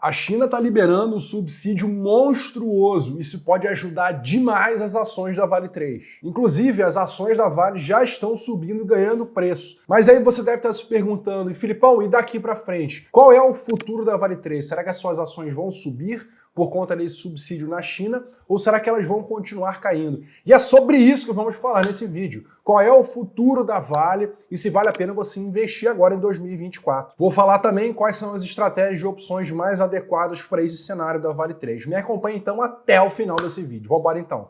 A China está liberando um subsídio monstruoso. Isso pode ajudar demais as ações da Vale 3. Inclusive, as ações da Vale já estão subindo e ganhando preço. Mas aí você deve estar se perguntando, e Filipão, e daqui para frente? Qual é o futuro da Vale 3? Será que as suas ações vão subir por conta desse subsídio na China, ou será que elas vão continuar caindo? E é sobre isso que vamos falar nesse vídeo. Qual é o futuro da Vale e se vale a pena você investir agora em 2024. Vou falar também quais são as estratégias de opções mais adequadas para esse cenário da Vale 3. Me acompanhe então até o final desse vídeo. Vamos embora então.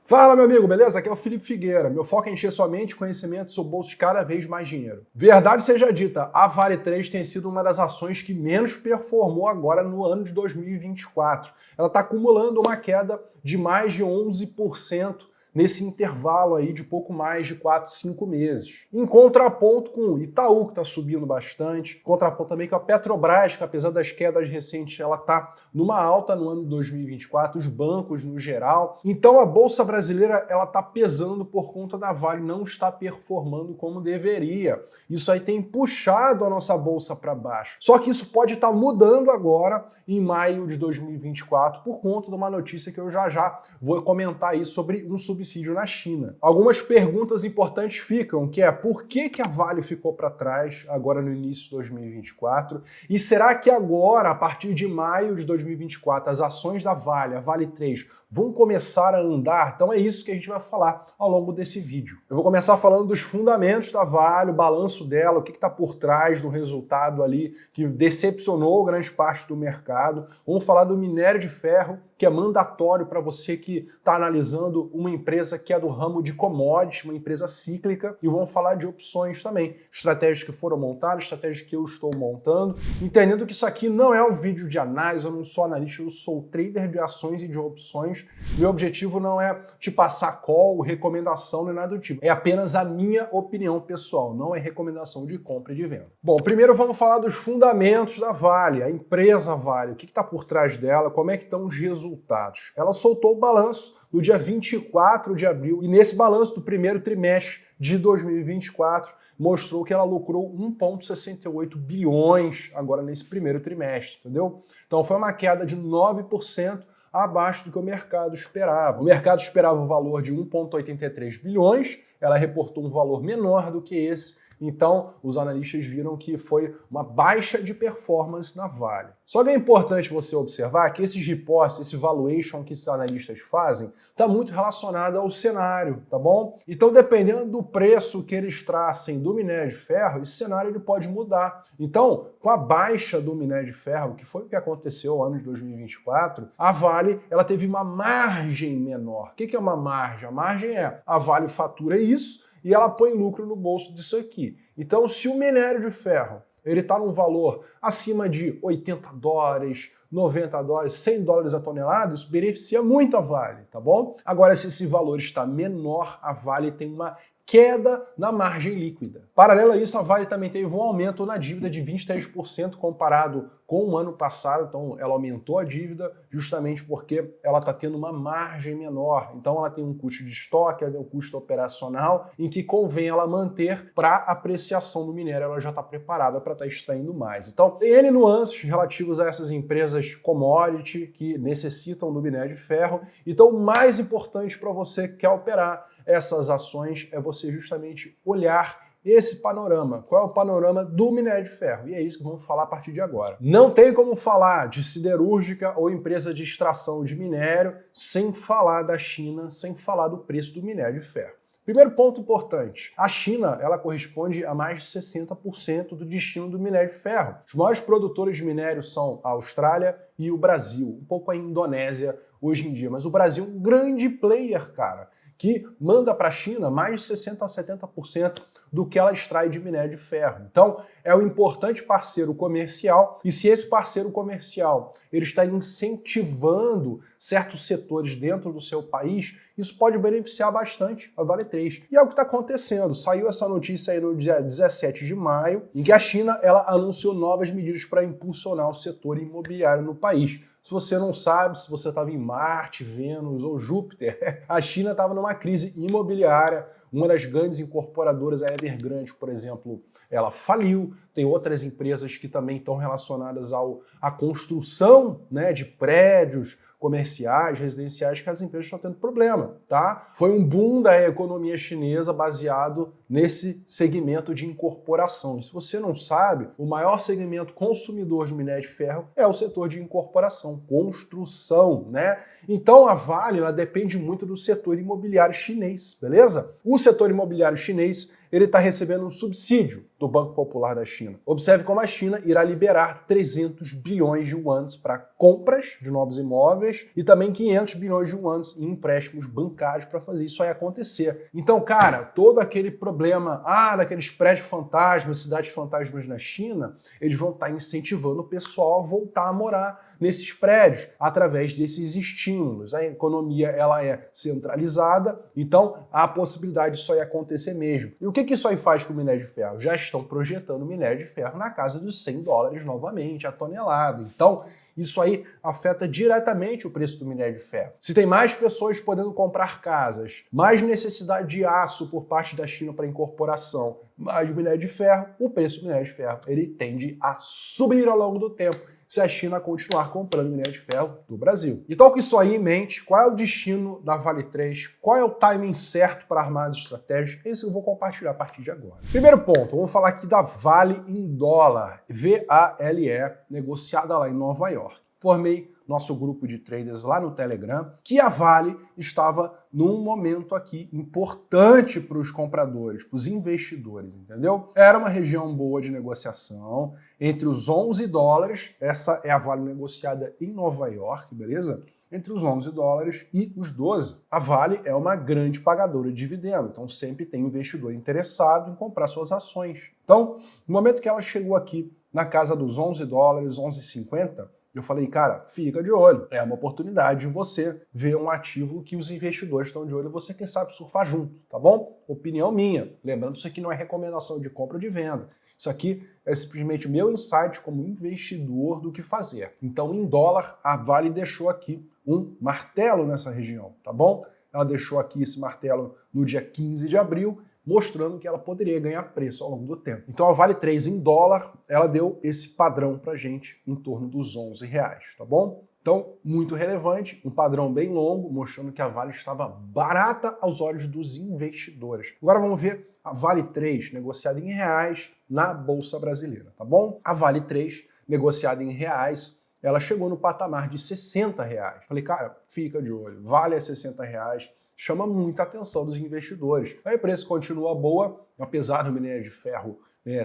Fala, meu amigo, beleza? Aqui é o Felipe Figueira. Meu foco é encher sua mente, conhecimento, seu bolso de cada vez mais dinheiro. Verdade seja dita, a Vale 3 tem sido uma das ações que menos performou agora no ano de 2024. Ela está acumulando uma queda de mais de 11% nesse intervalo aí de pouco mais de 4, 5 meses. Em contraponto com o Itaú, que está subindo bastante, em contraponto também com a Petrobras, que apesar das quedas recentes, ela está numa alta no ano de 2024, os bancos no geral. Então a Bolsa Brasileira ela está pesando por conta da Vale não estar performando como deveria. Isso aí tem puxado a nossa Bolsa para baixo. Só que isso pode estar mudando agora em maio de 2024 por conta de uma notícia que eu já vou comentar aí sobre um subsídio na China. Algumas perguntas importantes ficam, que é por que a Vale ficou para trás agora no início de 2024? E será que agora, a partir de maio de 2024, as ações da Vale, a Vale 3, vão começar a andar? Então é isso que a gente vai falar ao longo desse vídeo. Eu vou começar falando dos fundamentos da Vale, o balanço dela, o que está por trás do resultado ali que decepcionou grande parte do mercado. Vamos falar do minério de ferro, que é mandatório para você que está analisando uma empresa que é do ramo de commodities, uma empresa cíclica, e vamos falar de opções também, estratégias que foram montadas, estratégias que eu estou montando, entendendo que isso aqui não é um vídeo de análise, eu não sou analista, eu sou trader de ações e de opções. Meu objetivo não é te passar call, recomendação, nem nada do tipo. É apenas a minha opinião pessoal, não é recomendação de compra e de venda. Bom, primeiro vamos falar dos fundamentos da Vale, a empresa Vale, o que está por trás dela, como é que estão os resultados. Ela soltou o balanço no dia 24 de abril e nesse balanço do primeiro trimestre de 2024 mostrou que ela lucrou 1,68 bilhões agora nesse primeiro trimestre, entendeu? Então foi uma queda de 9% abaixo do que o mercado esperava. O mercado esperava um valor de 1,83 bilhões, ela reportou um valor menor do que esse. Então, os analistas viram que foi uma baixa de performance na Vale. Só que é importante você observar que esses reports, esse valuation que esses analistas fazem, está muito relacionado ao cenário, tá bom? Então, dependendo do preço que eles tracem do minério de ferro, esse cenário ele pode mudar. Então, com a baixa do minério de ferro, que foi o que aconteceu no ano de 2024, a Vale ela teve uma margem menor. O que é uma margem? A margem é a Vale fatura isso, e ela põe lucro no bolso disso aqui. Então, se o minério de ferro ele está num valor acima de 80 dólares, 90 dólares, 100 dólares a tonelada, isso beneficia muito a Vale, tá bom? Agora, se esse valor está menor, a Vale tem uma queda na margem líquida. Paralelo a isso, a Vale também teve um aumento na dívida de 23% comparado com o ano passado. Então, ela aumentou a dívida justamente porque ela está tendo uma margem menor. Então, ela tem um custo de estoque, ela tem um custo operacional em que convém ela manter para apreciação do minério. Ela já está preparada para estar extraindo mais. Então, tem N nuances relativos a essas empresas commodity que necessitam do minério de ferro. Então, o mais importante para você que quer operar essas ações é você justamente olhar esse panorama. Qual é o panorama do minério de ferro? E é isso que vamos falar a partir de agora. Não tem como falar de siderúrgica ou empresa de extração de minério sem falar da China, sem falar do preço do minério de ferro. Primeiro ponto importante, a China ela corresponde a mais de 60% do destino do minério de ferro. Os maiores produtores de minério são a Austrália e o Brasil, um pouco a Indonésia hoje em dia, mas o Brasil é um grande player, cara, que manda para a China mais de 60% a 70% do que ela extrai de minério de ferro. Então, é um importante parceiro comercial, e se esse parceiro comercial ele está incentivando certos setores dentro do seu país, isso pode beneficiar bastante a Vale 3. E é o que está acontecendo. Saiu essa notícia aí no dia 17 de maio, em que a China ela anunciou novas medidas para impulsionar o setor imobiliário no país. Se você não sabe, se você estava em Marte, Vênus ou Júpiter, a China estava numa crise imobiliária, Uma das grandes incorporadoras, a Evergrande, por exemplo, ela faliu. Tem outras empresas que também estão relacionadas à construção, né, de prédios comerciais, residenciais, que as empresas estão tendo problema, tá? Foi um boom da economia chinesa baseado nesse segmento de incorporação. E se você não sabe, o maior segmento consumidor de minério de ferro é o setor de incorporação, construção, né? Então a Vale, ela depende muito do setor imobiliário chinês, beleza? O setor imobiliário chinês, ele está recebendo um subsídio do Banco Popular da China. Observe como a China irá liberar 300 bilhões de yuans para compras de novos imóveis e também 500 bilhões de yuans em empréstimos bancários para fazer isso aí acontecer. Então, cara, todo aquele problema, daqueles prédios fantasmas, cidades fantasmas na China, eles vão estar incentivando o pessoal a voltar a morar nesses prédios através desses estímulos. A economia, ela é centralizada, então há a possibilidade disso aí acontecer mesmo. E o que isso aí faz com o minério de ferro? Já estão projetando minério de ferro na casa dos $100 novamente a tonelada. Então, isso aí afeta diretamente o preço do minério de ferro. Se tem mais pessoas podendo comprar casas, mais necessidade de aço por parte da China para incorporação, mais minério de ferro, o preço do minério de ferro ele tende a subir ao longo do tempo, se a China continuar comprando minério de ferro do Brasil. Então, com isso aí em mente, qual é o destino da Vale 3? Qual é o timing certo para armar as estratégias? Esse eu vou compartilhar a partir de agora. Primeiro ponto, vamos falar aqui da Vale em dólar, VALE, negociada lá em Nova York. Formei nosso grupo de traders lá no Telegram, que a Vale estava num momento aqui importante para os compradores, para os investidores, entendeu? Era uma região boa de negociação, entre os $11, essa é a Vale negociada em Nova York, beleza? Entre os $11 e os 12. A Vale é uma grande pagadora de dividendo, então sempre tem investidor interessado em comprar suas ações. Então, no momento que ela chegou aqui na casa dos $11, 11,50, eu falei, cara, fica de olho. É uma oportunidade de você ver um ativo que os investidores estão de olho e você, quem sabe, surfar junto, tá bom? Opinião minha. Lembrando, isso aqui não é recomendação de compra ou de venda. Isso aqui é simplesmente o meu insight como investidor do que fazer. Então, em dólar, a Vale deixou aqui um martelo nessa região, tá bom? Ela deixou aqui esse martelo no dia 15 de abril, mostrando que ela poderia ganhar preço ao longo do tempo. Então a Vale 3 em dólar, ela deu esse padrão pra gente em torno dos R$11, tá bom? Então, muito relevante, um padrão bem longo, mostrando que a Vale estava barata aos olhos dos investidores. Agora vamos ver a Vale 3 negociada em reais na Bolsa Brasileira, tá bom? A Vale 3 negociada em reais, ela chegou no patamar de R$60. Falei, cara, fica de olho, Vale é R$60, chama muita atenção dos investidores. A empresa continua boa, apesar do minério de ferro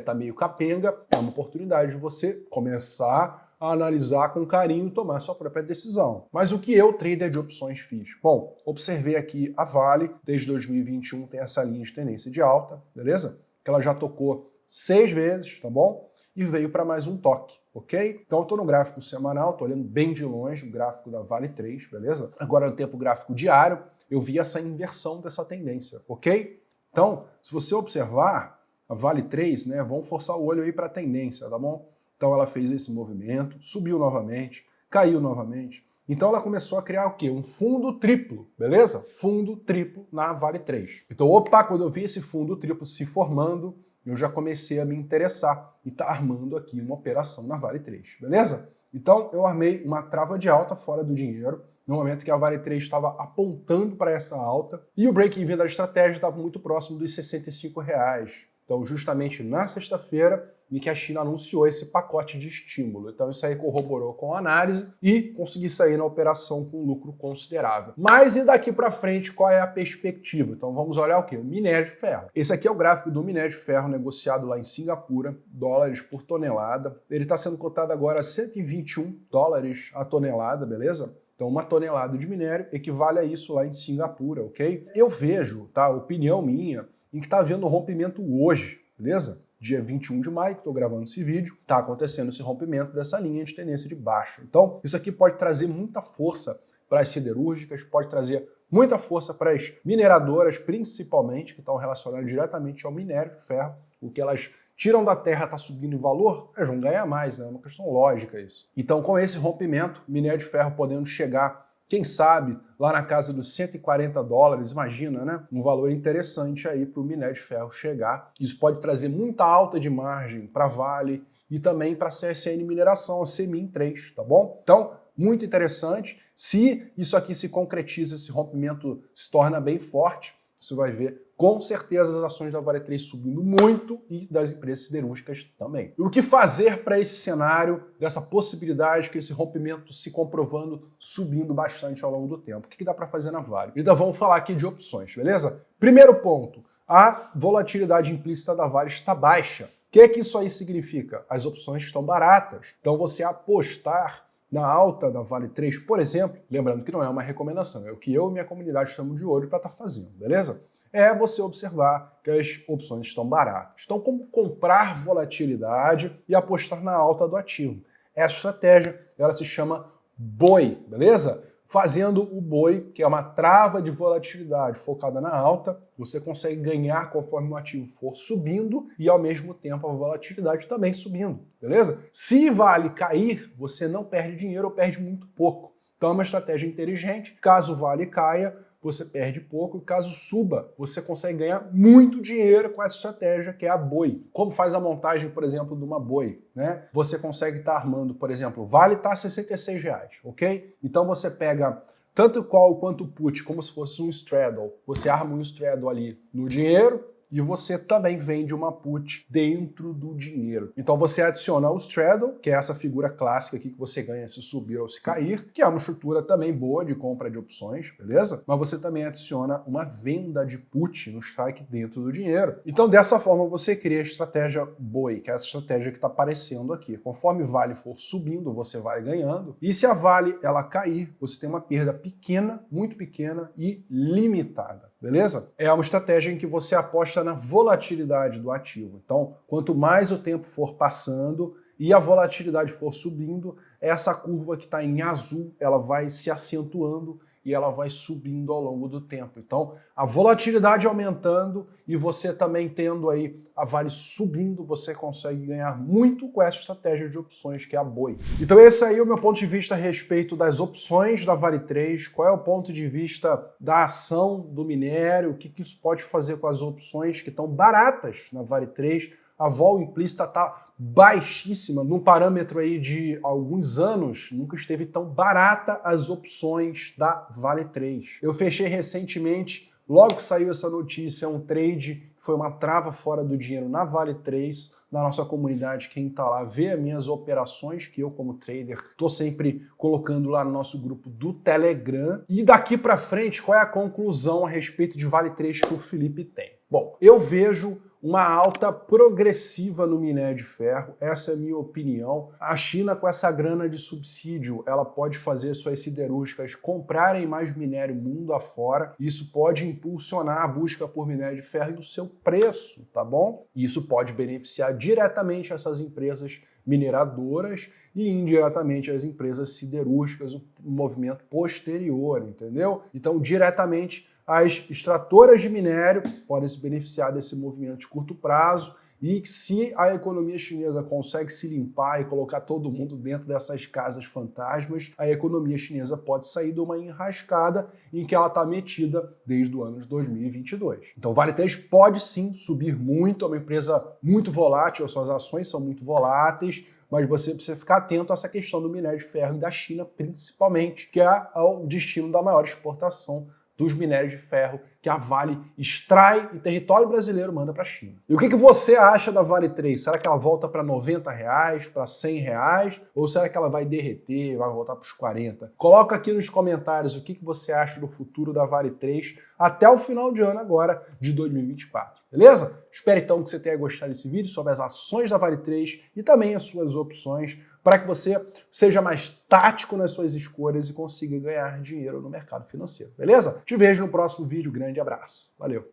tá meio capenga, é uma oportunidade de você começar a analisar com carinho e tomar sua própria decisão. Mas o que eu, trader de opções, fiz? Bom, observei aqui a Vale, desde 2021 tem essa linha de tendência de alta, beleza? Que ela já tocou 6 vezes, tá bom? E veio para mais um toque, ok? Então eu estou no gráfico semanal, estou olhando bem de longe o gráfico da Vale 3, beleza? Agora no tempo gráfico diário, eu vi essa inversão dessa tendência, ok? Então, se você observar, a Vale 3, né, vamos forçar o olho aí para a tendência, tá bom? Então ela fez esse movimento, subiu novamente, caiu novamente. Então ela começou a criar o quê? Um fundo triplo, beleza? Fundo triplo na Vale 3. Então, opa, quando eu vi esse fundo triplo se formando, eu já comecei a me interessar e tá armando aqui uma operação na Vale 3, beleza? Então eu armei uma trava de alta fora do dinheiro, no momento que a Vale 3 estava apontando para essa alta, e o break-even da estratégia estava muito próximo dos R$65. Então, justamente na sexta-feira, em que a China anunciou esse pacote de estímulo. Então, isso aí corroborou com a análise e consegui sair na operação com lucro considerável. Mas e daqui para frente, qual é a perspectiva? Então, vamos olhar o quê? O minério de ferro. Esse aqui é o gráfico do minério de ferro negociado lá em Singapura, dólares por tonelada. Ele está sendo cotado agora a $121 a tonelada, beleza? Então, uma tonelada de minério equivale a isso lá em Singapura, ok? Eu vejo, tá? Opinião minha, em que está havendo um rompimento hoje, beleza? Dia 21 de maio, que estou gravando esse vídeo, está acontecendo esse rompimento dessa linha de tendência de baixa. Então, isso aqui pode trazer muita força para as siderúrgicas, pode trazer muita força para as mineradoras, principalmente, que estão relacionadas diretamente ao minério de ferro. O que elas tiram da terra está subindo em valor, elas vão ganhar mais, né? É uma questão lógica isso. Então, com esse rompimento, minério de ferro podendo chegar quem sabe lá na casa dos 140 dólares, imagina, né? Um valor interessante aí para o minério de ferro chegar. Isso pode trazer muita alta de margem para Vale e também para a CSN Mineração, a CMIN 3, tá bom? Então, muito interessante. Se isso aqui se concretiza, esse rompimento se torna bem forte, você vai ver com certeza as ações da Vale 3 subindo muito e das empresas siderúrgicas também. E o que fazer para esse cenário, dessa possibilidade que esse rompimento se comprovando subindo bastante ao longo do tempo? O que dá para fazer na Vale? Então vamos falar aqui de opções, beleza? Primeiro ponto, a volatilidade implícita da Vale está baixa. O que isso aí significa? As opções estão baratas. Então você apostar na alta da Vale 3, por exemplo, lembrando que não é uma recomendação, é o que eu e minha comunidade estamos de olho para estar fazendo, beleza? É você observar que as opções estão baratas. Então, como comprar volatilidade e apostar na alta do ativo? Essa estratégia, ela se chama BOI, beleza? Fazendo o BOI, que é uma trava de volatilidade focada na alta, você consegue ganhar conforme o ativo for subindo e, ao mesmo tempo, a volatilidade também subindo, beleza? Se Vale cair, você não perde dinheiro ou perde muito pouco. Então, é uma estratégia inteligente. Caso Vale caia, você perde pouco, e caso suba, você consegue ganhar muito dinheiro com essa estratégia, que é a BOI. Como faz a montagem, por exemplo, de uma BOI, né? Você consegue estar armando, por exemplo, Vale está R$ 66, ok? Então você pega tanto call quanto put, como se fosse um straddle. Você arma um straddle ali no dinheiro, e você também vende uma put dentro do dinheiro. Então você adiciona o straddle, que é essa figura clássica aqui que você ganha se subir ou se cair, que é uma estrutura também boa de compra de opções, beleza? Mas você também adiciona uma venda de put no strike dentro do dinheiro. Então dessa forma você cria a estratégia BOI, que é essa estratégia que está aparecendo aqui. Conforme Vale for subindo, você vai ganhando. E se a Vale ela cair, você tem uma perda pequena, muito pequena e limitada. Beleza? É uma estratégia em que você aposta na volatilidade do ativo. Então, quanto mais o tempo for passando e a volatilidade for subindo, essa curva que está em azul, ela vai se acentuando e ela vai subindo ao longo do tempo. Então, a volatilidade aumentando e você também tendo aí a Vale subindo, você consegue ganhar muito com essa estratégia de opções, que é a BOI. Então esse aí é o meu ponto de vista a respeito das opções da Vale 3, qual é o ponto de vista da ação do minério, o que isso pode fazer com as opções que estão baratas na Vale 3, a vol implícita está baixíssima, num parâmetro aí de alguns anos, nunca esteve tão barata as opções da Vale 3. Eu fechei recentemente, logo que saiu essa notícia, um trade que foi uma trava fora do dinheiro na Vale 3, na nossa comunidade, quem tá lá vê as minhas operações, que eu como trader tô sempre colocando lá no nosso grupo do Telegram. E daqui para frente, qual é a conclusão a respeito de Vale 3 que o Felipe tem? Bom, eu vejo uma alta progressiva no minério de ferro, essa é a minha opinião. A China, com essa grana de subsídio, ela pode fazer suas siderúrgicas comprarem mais minério mundo afora. Isso pode impulsionar a busca por minério de ferro e o seu preço, tá bom? E isso pode beneficiar diretamente essas empresas mineradoras e indiretamente as empresas siderúrgicas, um movimento posterior, entendeu? Então, diretamente, as extratoras de minério podem se beneficiar desse movimento de curto prazo e se a economia chinesa consegue se limpar e colocar todo mundo dentro dessas casas fantasmas, a economia chinesa pode sair de uma enrascada em que ela está metida desde o ano de 2022. Então, Vale 3 pode sim subir muito, é uma empresa muito volátil, as suas ações são muito voláteis, mas você precisa ficar atento a essa questão do minério de ferro e da China, principalmente, que é o destino da maior exportação dos minérios de ferro que a Vale extrai em território brasileiro e manda para a China. E o que você acha da Vale 3? Será que ela volta para R$90, para R$100? Ou será que ela vai derreter, vai voltar para os 40? Coloca aqui nos comentários o que você acha do futuro da Vale 3 até o final de ano agora de 2024. Beleza? Espero então que você tenha gostado desse vídeo sobre as ações da Vale 3 e também as suas opções, para que você seja mais tático nas suas escolhas e consiga ganhar dinheiro no mercado financeiro, beleza? Te vejo no próximo vídeo, grande abraço, valeu!